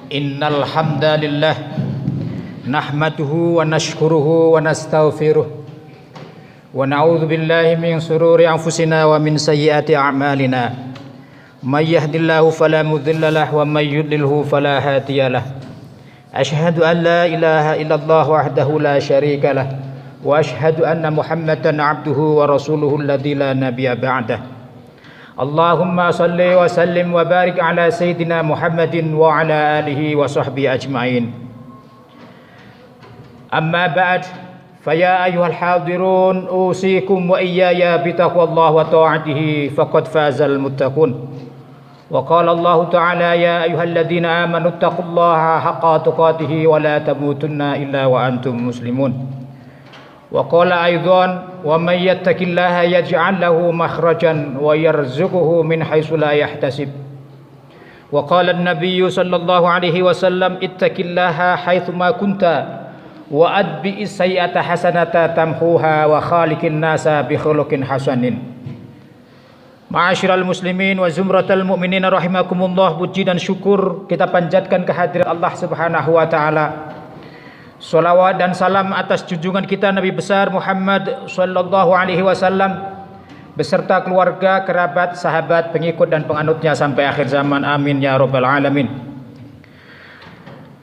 Innal hamdalillah nahmaduhu wa nashkuruhu wa nastaghfiruh wa na'udzu billahi min shururi anfusina wa min sayyiati a'malina. May yahdihillahu fala mudilla lahu wa may yudlilhu fala hadiyalah. Asyhadu an la ilaha illallah wahdahu la syarika lah wa asyhadu anna Muhammadan 'abduhu wa rasuluhu alladzi la nabiyya ba'dah. Allahumma salli wa sallim wa barik ala sayyidina Muhammadin wa ala alihi wa sahbihi ajma'in. Amma ba'd, faya ayyuhal hadirun usikum wa iyaya bitaqwallahi wa ta'atihi faqad fazal muttaqun. Wa qala Allah ta'ala ya ayyuhalladzina amanu taqullaha haqqa tuqatih wa la tamutunna illa wa antum muslimun. Wa qala aidan wa may yattaqillaha yaj'al lahu makhrajan wa yarzuquhu min haitsu la yahtasib. Wa qala an-nabiy sallallahu alaihi wasallam ittaqillaha haitsu ma kunta wa adbi'is sayyi'ata hasanata tamhuha wa khaliqin nasa bi khuluqin hasanin. Ma'asyiral muslimin wa zumratal mu'minin rahimakumullah, puji dan syukur kita panjatkan kehadirat Allah Subhanahu wa taala. Salawat dan salam atas junjungan kita Nabi besar Muhammad sallallahu alaihi wasallam beserta keluarga, kerabat, sahabat, pengikut dan penganutnya sampai akhir zaman. Amin ya rabbal alamin.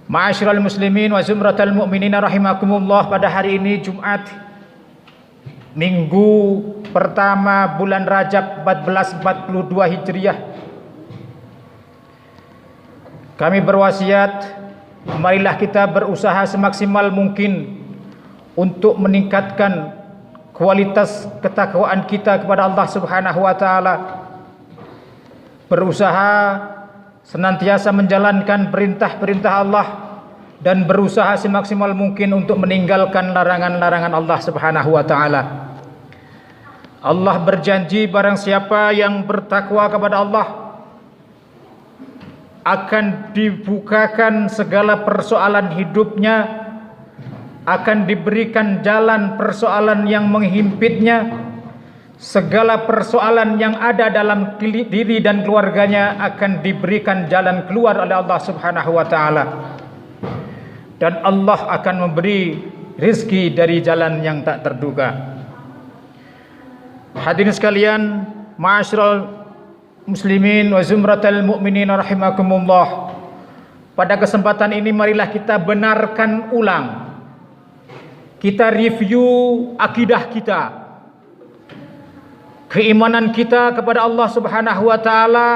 Ma'asyiral muslimin wa zumratal mu'minin rahimakumullah, pada hari ini Jumat Minggu pertama bulan Rajab 1442 Hijriah, kami berwasiat, marilah kita berusaha semaksimal mungkin untuk meningkatkan kualitas ketakwaan kita kepada Allah Subhanahu wa taala. Berusaha senantiasa menjalankan perintah-perintah Allah dan berusaha semaksimal mungkin untuk meninggalkan larangan-larangan Allah Subhanahu wa taala. Allah berjanji barang siapa yang bertakwa kepada Allah akan dibukakan segala persoalan hidupnya, akan diberikan jalan persoalan yang menghimpitnya, segala persoalan yang ada dalam diri dan keluarganya akan diberikan jalan keluar oleh Allah Subhanahu wa taala, dan Allah akan memberi rezeki dari jalan yang tak terduga. Hadirin sekalian, ma'asyiral muslimin wa zumratal mu'minin rahimakumullah, pada kesempatan ini marilah kita benarkan ulang, kita review akidah kita, keimanan kita kepada Allah Subhanahu wa taala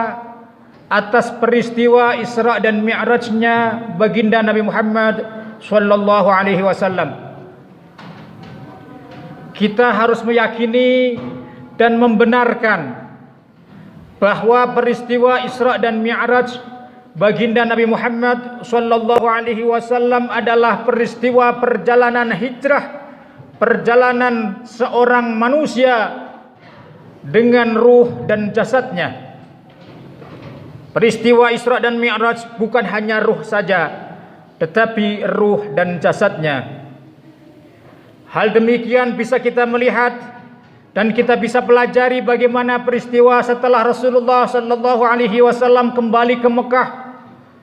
atas peristiwa Isra dan Mi'rajnya baginda Nabi Muhammad sallallahu alaihi wasallam. Kita harus meyakini dan membenarkan bahwa peristiwa Isra dan Mi'raj baginda Nabi Muhammad sallallahu alaihi wasallam adalah peristiwa perjalanan hijrah, perjalanan seorang manusia dengan ruh dan jasadnya. Peristiwa Isra dan Mi'raj bukan hanya ruh saja, tetapi ruh dan jasadnya. Hal demikian bisa kita melihat dan kita bisa pelajari bagaimana peristiwa setelah Rasulullah sallallahu alaihi wasallam kembali ke Mekah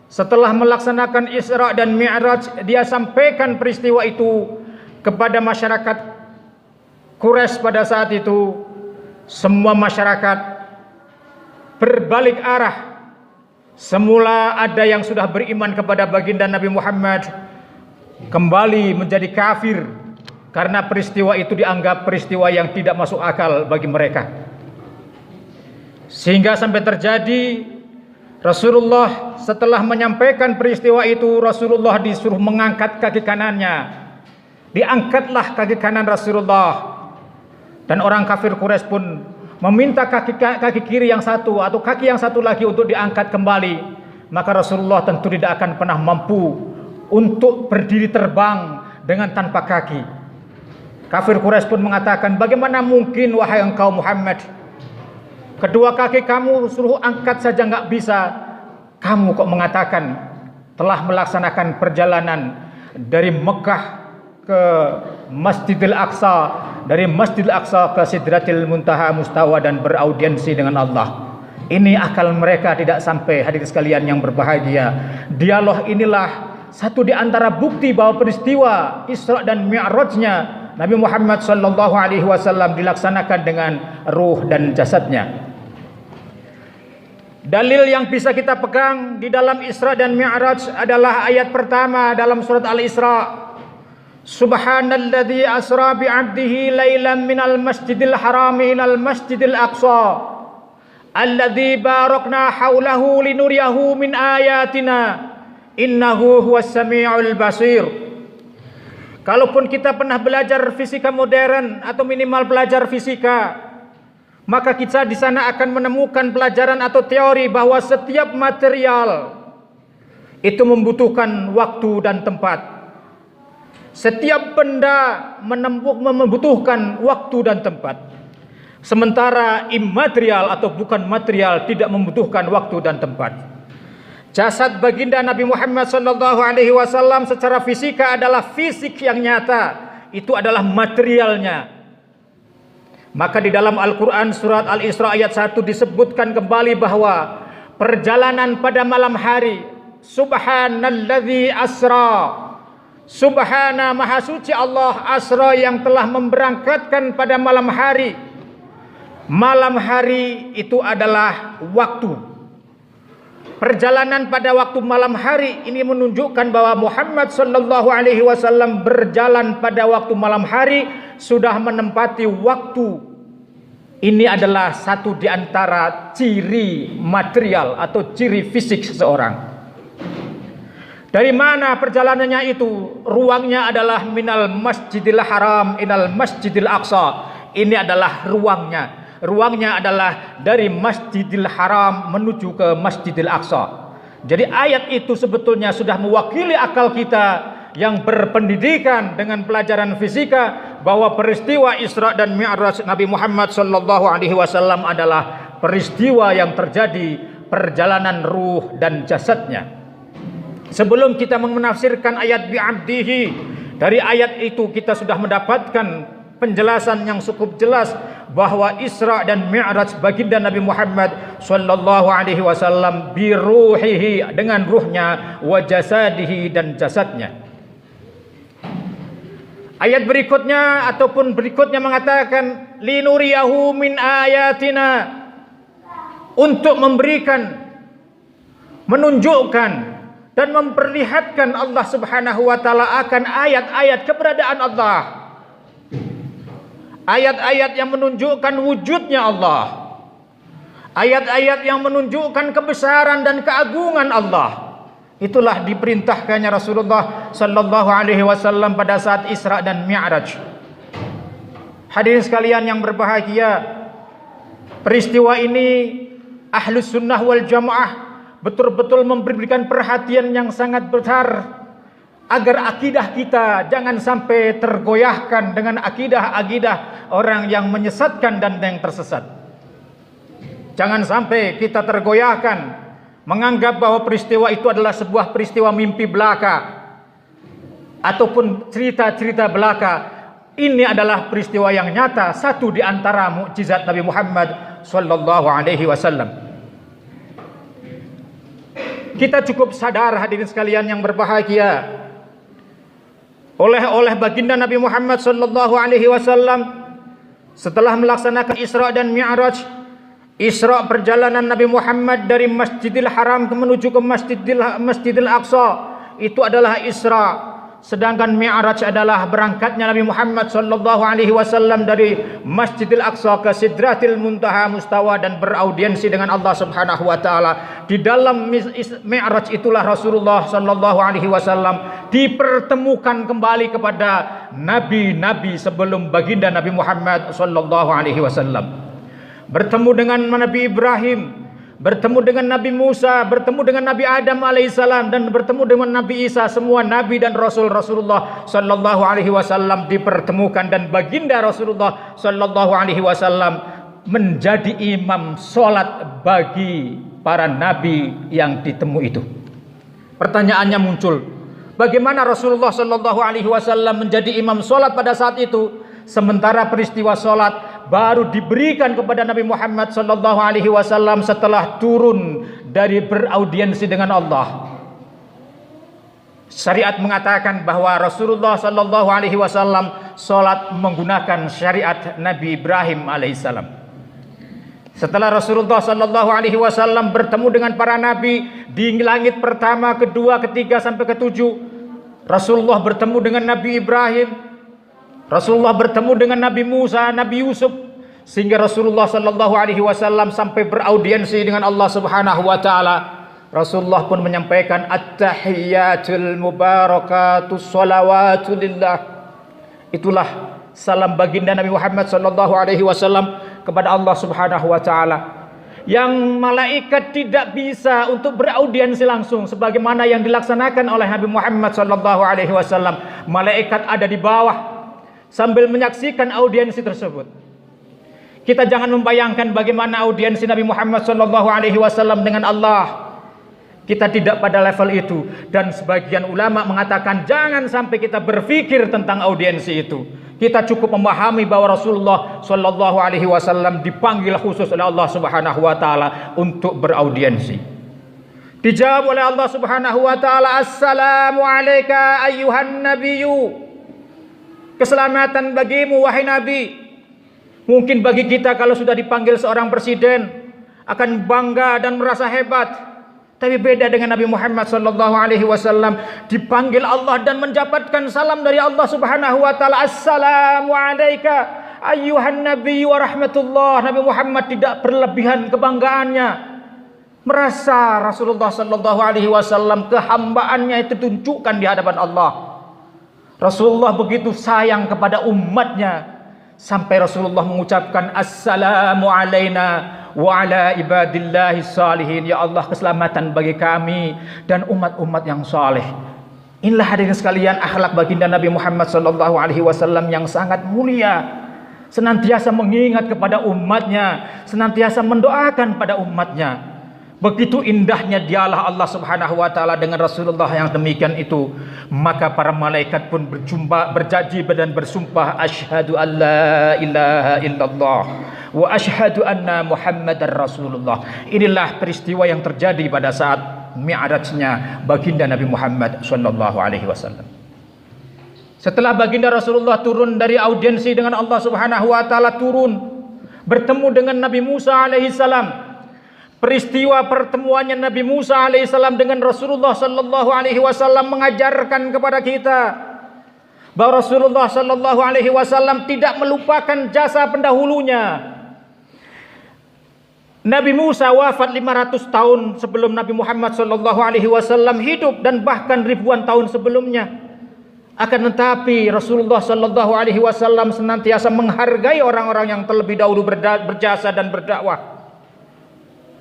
setelah melaksanakan Isra dan Mi'raj. Dia sampaikan peristiwa itu kepada masyarakat Quraisy pada saat itu. Semua masyarakat berbalik arah. Semula ada yang sudah beriman kepada baginda Nabi Muhammad kembali menjadi kafir karena peristiwa itu dianggap peristiwa yang tidak masuk akal bagi mereka. Sehingga sampai terjadi Rasulullah setelah menyampaikan peristiwa itu, Rasulullah disuruh mengangkat kaki kanannya. Diangkatlah kaki kanan Rasulullah. Dan orang kafir Quraisy pun meminta kaki kiri yang satu atau kaki yang satu lagi untuk diangkat kembali. Maka Rasulullah tentu tidak akan pernah mampu untuk berdiri terbang dengan tanpa kaki. Kafir Quraisy pun mengatakan, bagaimana mungkin wahai engkau Muhammad, kedua kaki kamu suruh angkat saja nggak bisa, kamu kok mengatakan telah melaksanakan perjalanan dari Mekah ke Masjidil Aqsa, dari Masjidil Aqsa ke Sidratil Muntaha Mustawa dan beraudiensi dengan Allah. Ini akal mereka tidak sampai, hadirin sekalian yang berbahagia. Dialog inilah satu di antara bukti bahwa peristiwa Isra dan Mi'rajnya Nabi Muhammad sallallahu alaihi wasallam dilaksanakan dengan ruh dan jasadnya. Dalil yang bisa kita pegang di dalam Isra dan Mi'raj adalah ayat pertama dalam surat Al-Isra. Subhanalladzi asra bi'abdihi lailan minal masjidil harami ilal masjidil aqsa alladzi barakna haulahu linuriyahu min ayatina innahu huwas samiul basir. Kalaupun kita pernah belajar fisika modern atau minimal belajar fisika, maka kita di sana akan menemukan pelajaran atau teori bahwa setiap material itu membutuhkan waktu dan tempat. Setiap benda membutuhkan waktu dan tempat. Sementara immaterial atau bukan material tidak membutuhkan waktu dan tempat. Jasad baginda Nabi Muhammad sallallahu alaihi wasallam secara fisika adalah fisik yang nyata. Itu adalah materialnya. Maka di dalam Al-Quran surat Al-Isra ayat 1 disebutkan kembali bahwa perjalanan pada malam hari, Subhanalladzi asra, Subhana maha suci Allah, asra yang telah memberangkatkan pada malam hari. Malam hari itu adalah waktu. Perjalanan pada waktu malam hari ini menunjukkan bahwa Muhammad sallallahu alaihi wasallam berjalan pada waktu malam hari, sudah menempati waktu. Ini adalah satu di antara ciri material atau ciri fisik seseorang. Dari mana perjalanannya itu? Ruangnya adalah minal masjidil haram inal masjidil aqsa. Ini adalah ruangnya. Ruangnya adalah dari Masjidil Haram menuju ke Masjidil Aqsa. Jadi ayat itu sebetulnya sudah mewakili akal kita yang berpendidikan dengan pelajaran fisika bahwa peristiwa Isra dan Mi'raj Nabi Muhammad sallallahu alaihi wasallam adalah peristiwa yang terjadi perjalanan ruh dan jasadnya. Sebelum kita menafsirkan ayat bi'abdihi, dari ayat itu kita sudah mendapatkan penjelasan yang cukup jelas bahwa Isra dan Mi'raj baginda Nabi Muhammad sallallahu alaihi wasallam biruhihi, dengan ruhnya, wa jasadihi, dan jasadnya. Ayat berikutnya ataupun berikutnya mengatakan linuriyahu min ayatina, untuk memberikan, menunjukkan dan memperlihatkan Allah Subhanahu wa taala akan ayat-ayat keberadaan Allah. Ayat-ayat yang menunjukkan wujudnya Allah. Ayat-ayat yang menunjukkan kebesaran dan keagungan Allah. Itulah diperintahkannya Rasulullah sallallahu alaihi wasallam pada saat Isra dan Mi'raj. Hadirin sekalian yang berbahagia, peristiwa ini Ahlus Sunnah wal Jamaah betul-betul memberikan perhatian yang sangat besar agar akidah kita jangan sampai tergoyahkan dengan akidah-akidah orang yang menyesatkan dan yang tersesat. Jangan sampai kita tergoyahkan menganggap bahwa peristiwa itu adalah sebuah peristiwa mimpi belaka ataupun cerita-cerita belaka. Ini adalah peristiwa yang nyata, satu di antara mukjizat Nabi Muhammad sallallahu alaihi wasallam. Kita cukup sadar hadirin sekalian yang berbahagia, oleh baginda Nabi Muhammad sallallahu alaihi wasallam setelah melaksanakan Isra dan Mi'raj. Isra perjalanan Nabi Muhammad dari Masjidil Haram menuju ke Masjidil Aqsa, itu adalah Isra. Sedangkan Mi'raj adalah berangkatnya Nabi Muhammad sallallahu alaihi wasallam dari Masjidil Aqsa ke Sidratil Muntaha Mustawa dan beraudiensi dengan Allah Subhanahu wa taala. Di dalam Mi'raj itulah Rasulullah sallallahu alaihi wasallam dipertemukan kembali kepada nabi-nabi sebelum baginda Nabi Muhammad sallallahu alaihi wasallam. Bertemu dengan Nabi Ibrahim, bertemu dengan Nabi Musa, bertemu dengan Nabi Adam alaihissalam, dan bertemu dengan Nabi Isa. Semua Nabi dan Rasul Rasulullah sallallahu alaihi wasallam dipertemukan, dan baginda Rasulullah sallallahu alaihi wasallam menjadi imam solat bagi para nabi yang ditemu itu. Pertanyaannya muncul, bagaimana Rasulullah sallallahu alaihi wasallam menjadi imam solat pada saat itu, sementara peristiwa solat baru diberikan kepada Nabi Muhammad sallallahu alaihi wasallam setelah turun dari beraudiensi dengan Allah. Syariat mengatakan bahwa Rasulullah sallallahu alaihi wasallam salat menggunakan syariat Nabi Ibrahim alaihissalam. Setelah Rasulullah sallallahu alaihi wasallam bertemu dengan para nabi di langit pertama, kedua, ketiga sampai ketujuh, Rasulullah bertemu dengan Nabi Ibrahim, Rasulullah bertemu dengan Nabi Musa, Nabi Yusuf, sehingga Rasulullah sallallahu alaihi wasallam sampai beraudiensi dengan Allah Subhanahu wa taala. Rasulullah pun menyampaikan at-tahiyyatul mubarakatus shalawatu lillah. Itulah salam baginda Nabi Muhammad sallallahu alaihi wasallam kepada Allah Subhanahu wa taala, yang malaikat tidak bisa untuk beraudiensi langsung sebagaimana yang dilaksanakan oleh Nabi Muhammad sallallahu alaihi wasallam. Malaikat ada di bawah sambil menyaksikan audiensi tersebut. Kita jangan membayangkan bagaimana audiensi Nabi Muhammad sallallahu alaihi wasallam dengan Allah. Kita tidak pada level itu, dan sebagian ulama mengatakan jangan sampai kita berpikir tentang audiensi itu. Kita cukup memahami bahwa Rasulullah sallallahu alaihi wasallam dipanggil khusus oleh Allah Subhanahu wa taala untuk beraudiensi. Dijawab oleh Allah Subhanahu wa taala, "Assalamu alayka ayyuhan nabiyyu." Keselamatan bagimu wahai nabi. Mungkin bagi kita kalau sudah dipanggil seorang presiden akan bangga dan merasa hebat. Tapi beda dengan Nabi Muhammad sallallahu alaihi wasallam, dipanggil Allah dan mendapatkan salam dari Allah Subhanahu wa taala, "Assalamu alayka ayyuhan nabiy wa rahmatullah." Nabi Muhammad tidak berlebihan kebanggaannya. Merasa Rasulullah sallallahu alaihi wasallam kehambaannya itu tunjukkan di hadapan Allah. Rasulullah begitu sayang kepada umatnya sampai Rasulullah mengucapkan, "Assalamu alaina wa ala ibadillahi salihin." Ya Allah, keselamatan bagi kami dan umat-umat yang saleh. Inilah hadirin sekalian akhlak baginda Nabi Muhammad sallallahu alaihi wasallam yang sangat mulia. Senantiasa mengingat kepada umatnya, senantiasa mendoakan pada umatnya. Begitu indahnya dialah Allah Subhanahu wa taala dengan Rasulullah yang demikian itu. Maka para malaikat pun berjanji dan bersumpah, "Asyhadu an la ilaha illallah wa asyhadu anna Muhammadar Rasulullah." Inilah peristiwa yang terjadi pada saat mi'rajnya baginda Nabi Muhammad sallallahu alaihi wasallam. Setelah baginda Rasulullah turun dari audiensi dengan Allah Subhanahu wa taala, turun bertemu dengan Nabi Musa alaihi salam. Peristiwa pertemuannya Nabi Musa alaihissalam dengan Rasulullah sallallahu alaihi wasallam mengajarkan kepada kita bahwa Rasulullah sallallahu alaihi wasallam tidak melupakan jasa pendahulunya. Nabi Musa wafat 500 tahun sebelum Nabi Muhammad sallallahu alaihi wasallam hidup, dan bahkan ribuan tahun sebelumnya. Akan tetapi Rasulullah sallallahu alaihi wasallam senantiasa menghargai orang-orang yang terlebih dahulu berjasa dan berdakwah.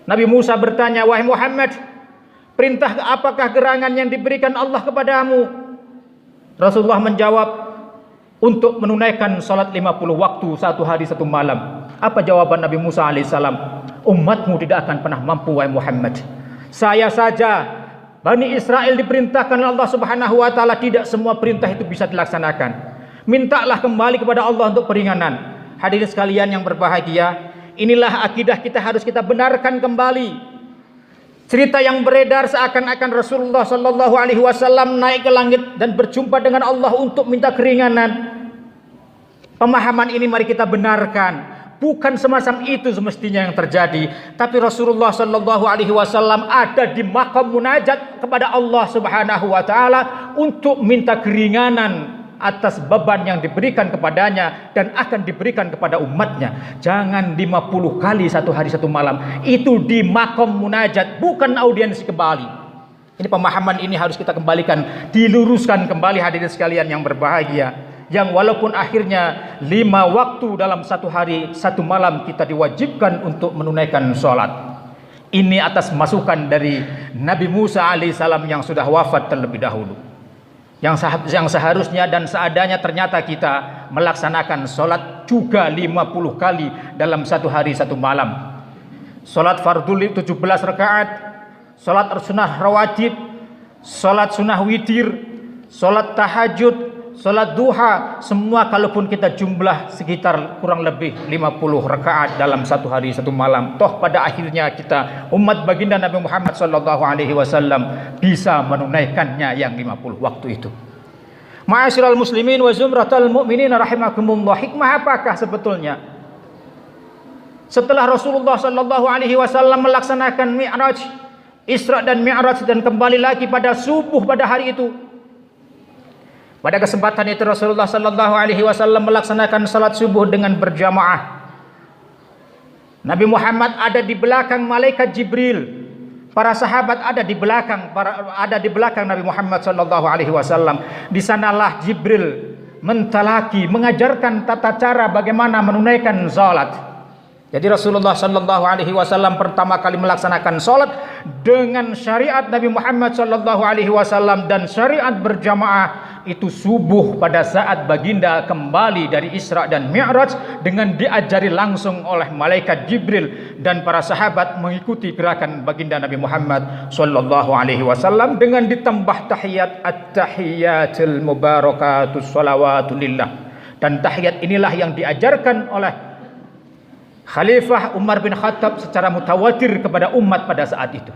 Nabi Musa bertanya, "Wahai Muhammad, perintah apakah gerangan yang diberikan Allah kepadamu?" Rasulullah menjawab, "Untuk menunaikan salat 50 waktu, 1 hari 1 malam." Apa jawaban Nabi Musa alaihissalam? "Umatmu tidak akan pernah mampu wahai Muhammad. Saya saja, Bani Israel diperintahkan oleh Allah Subhanahu wa taala, tidak semua perintah itu bisa dilaksanakan. Mintalah kembali kepada Allah untuk peringanan." Hadirin sekalian yang berbahagia, inilah akidah kita harus kita benarkan kembali. Cerita yang beredar seakan-akan Rasulullah sallallahu alaihi wasallam naik ke langit dan berjumpa dengan Allah untuk minta keringanan. Pemahaman ini mari kita benarkan. Bukan semacam itu semestinya yang terjadi, tapi Rasulullah sallallahu alaihi wasallam ada di maqam munajat kepada Allah Subhanahu wa taala untuk minta keringanan atas beban yang diberikan kepadanya dan akan diberikan kepada umatnya. Jangan 50 kali 1 hari 1 malam. Itu di makom munajat, bukan audiensi kembali. Ini pemahaman ini harus kita kembalikan, diluruskan kembali hadirin sekalian yang berbahagia. Yang walaupun akhirnya 5 waktu dalam 1 hari 1 malam kita diwajibkan untuk menunaikan sholat. Ini atas masukan dari Nabi Musa alaihissalam yang sudah wafat terlebih dahulu. Yang seharusnya dan seadanya ternyata kita melaksanakan sholat juga 50 kali dalam 1 hari 1 malam. Sholat fardhu 17 rakaat, sholat sunnah rawatib, sholat sunnah witir, sholat tahajud, salat duha, semua kalaupun kita jumlah sekitar kurang lebih 50 rakaat dalam satu hari satu malam, toh pada akhirnya kita umat baginda Nabi Muhammad sallallahu alaihi wasallam bisa menunaikannya yang 50 waktu itu. Ma'asyiral muslimin wa zumratal mu'minin rahimakumullah, hikmah apakah sebetulnya setelah Rasulullah sallallahu alaihi wasallam melaksanakan Mi'raj, Isra dan Mi'raj, dan kembali lagi pada subuh pada hari itu? Pada kesempatan itu Rasulullah sallallahu alaihi wasallam melaksanakan salat subuh dengan berjamaah. Nabi Muhammad ada di belakang malaikat Jibril. Para sahabat ada di belakang Nabi Muhammad sallallahu alaihi wasallam. Di sanalah Jibril mentalaki, mengajarkan tata cara bagaimana menunaikan salat. Jadi Rasulullah sallallahu alaihi wasallam pertama kali melaksanakan salat dengan syariat Nabi Muhammad sallallahu alaihi wasallam dan syariat berjamaah itu subuh pada saat baginda kembali dari Isra dan Mi'raj dengan diajari langsung oleh malaikat Jibril, dan para sahabat mengikuti gerakan baginda Nabi Muhammad sallallahu alaihi wasallam dengan ditambah tahiyat at-tahiyatul mubarakatus shalawatulillah. Dan tahiyat inilah yang diajarkan oleh Khalifah Umar bin Khattab secara mutawatir kepada umat pada saat itu,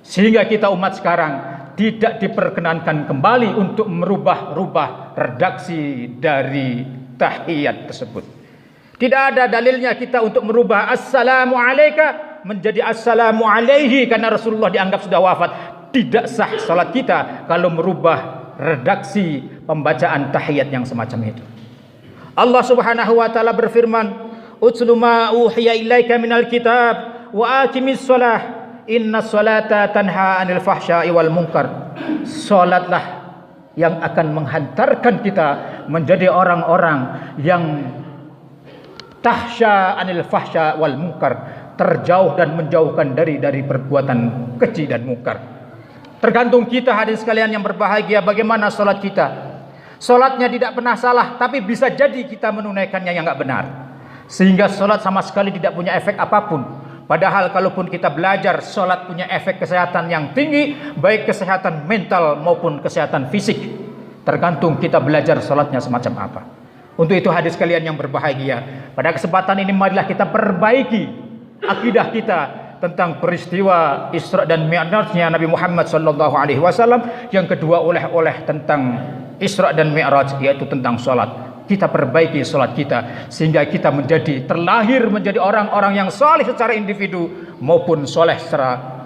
sehingga kita umat sekarang tidak diperkenankan kembali untuk merubah-rubah redaksi dari tahiyat tersebut. Tidak ada dalilnya kita untuk merubah assalamu alayka menjadi assalamu alaihi karena Rasulullah dianggap sudah wafat. Tidak sah salat kita kalau merubah redaksi pembacaan tahiyat yang semacam itu. Allah Subhanahu wa taala berfirman, "Utlu ma uhiya ilaika minal kitab wa aqimis shalah inna sholata tanha anil fahsya'i wal munkar." Salatlah yang akan menghantarkan kita menjadi orang-orang yang tahsya anil fahsya wal munkar, terjauh dan menjauhkan dari perbuatan keji dan munkar. Tergantung kita hadirin sekalian yang berbahagia bagaimana salat kita. Salatnya tidak pernah salah, tapi bisa jadi kita menunaikannya yang enggak benar, sehingga salat sama sekali tidak punya efek apapun. Padahal kalaupun kita belajar, salat punya efek kesehatan yang tinggi, baik kesehatan mental maupun kesehatan fisik. Tergantung kita belajar salatnya semacam apa. Untuk itu hadis kalian yang berbahagia, pada kesempatan ini marilah kita perbaiki akidah kita tentang peristiwa Isra dan Mi'rajnya Nabi Muhammad sallallahu alaihi wasallam. Yang kedua oleh tentang Isra dan Mi'raj, yaitu tentang salat. Kita perbaiki salat kita sehingga kita terlahir menjadi orang-orang yang saleh secara individu maupun saleh secara